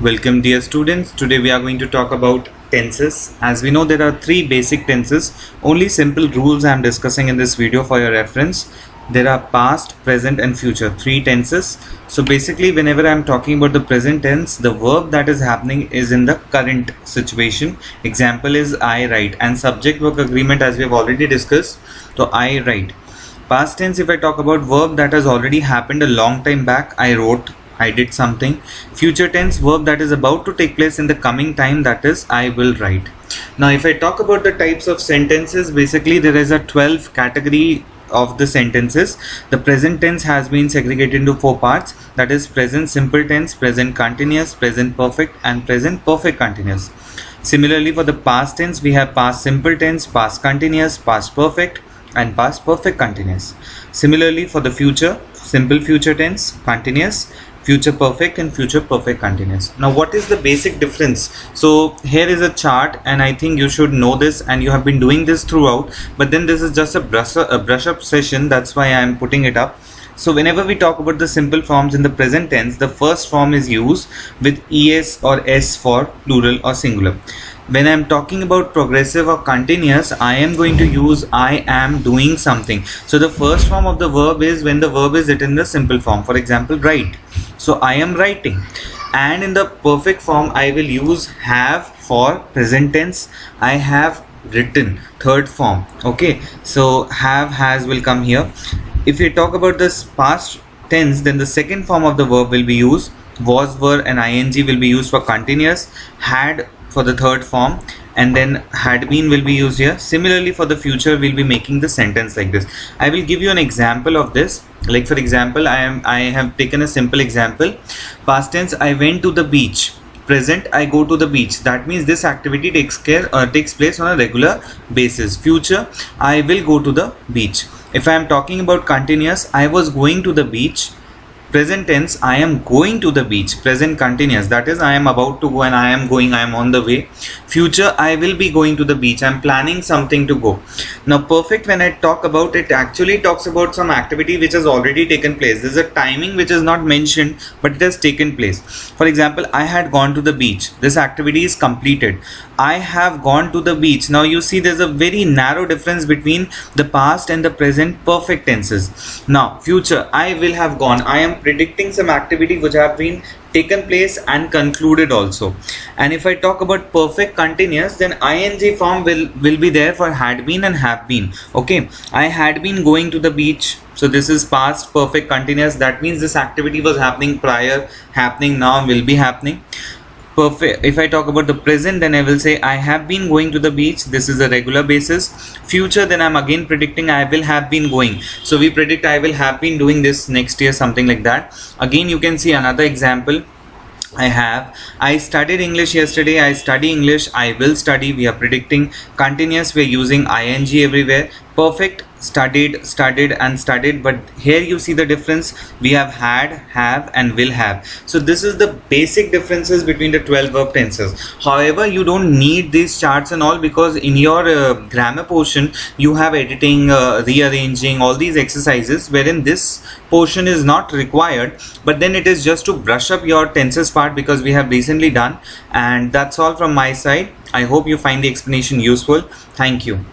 Welcome dear students. Today we are going to talk about tenses. As we know, there are three basic tenses. Only simple rules I am discussing in this video for your reference. There are past, present and future, three tenses. So basically whenever I am talking about the present tense, the verb that is happening is in the current situation. Example is I write, and subject verb agreement as we have already discussed. So I write. Past tense, if I talk about verb that has already happened a long time back, I wrote, I did something. Future tense, verb that is about to take place in the coming time, that is I will write. Now if I talk about the types of sentences, basically there is a 12 category of the sentences. The present tense has been segregated into four parts, that is present simple tense, present continuous, present perfect and present perfect continuous. Similarly, for the past tense, we have past simple tense, past continuous, past perfect and past perfect continuous. Similarly, for the future, simple future tense, continuous, future perfect and future perfect continuous. Now what is the basic difference? So here is a chart, and I think you should know this and you have been doing this throughout, but then this is just a brush up session, that's why I am putting it up. So whenever we talk about the simple forms in the present tense, the first form is used with es or s for plural or singular. When I am talking about progressive or continuous, I am going to use I am doing something. So the first form of the verb is when the verb is written in the simple form. For example, write. So I am writing. And in the perfect form, I will use have for present tense. I have written, third form. Okay, so have, has will come here. If we talk about this past tense, then the second form of the verb will be used. Was, were and ing will be used for continuous. Had for the third form, and then had been will be used here. Similarly, for the future, we'll be making the sentence like this. I will give you an example of this. Like for example, I have taken a simple example. Past tense, I went to the beach. Present, I go to the beach. That means this activity takes place on a regular basis. Future, I will go to the beach. If I am talking about continuous, I was going to the beach. Present tense, I am going to the beach. Present continuous, that is I am about to go and I am going, I am on the way. Future, I will be going to the beach. I am planning something to go. Now perfect, when I talk about it, actually talks about some activity which has already taken place. There is a timing which is not mentioned, but it has taken place. For example, I had gone to the beach. This activity is completed. I have gone to the beach. Now you see there's a very narrow difference between the past and the present perfect tenses. Now future, I will have gone. I am predicting some activity which have been taken place and concluded also. And if I talk about perfect continuous, then ing form will be there for had been and have been. Okay, I had been going to the beach. So this is past perfect continuous. That means this activity was happening prior, happening now, will be happening. Perfect. If I talk about the present, then I will say I have been going to the beach. This is a regular basis. Future, then I'm again predicting I will have been going. So we predict I will have been doing this next year, something like that. Again, you can see another example. I studied English yesterday. I study English. I will study. We are predicting. Continuous, we are using ing everywhere. Perfect, studied and studied, but here you see the difference. We have had, have and will have. So this is the basic differences between the 12 verb tenses. However, you don't need these charts and all, because in your grammar portion you have editing, rearranging, all these exercises, wherein this portion is not required, but then it is just to brush up your tenses part, because we have recently done. And that's all from my side. I hope you find the explanation useful. Thank you.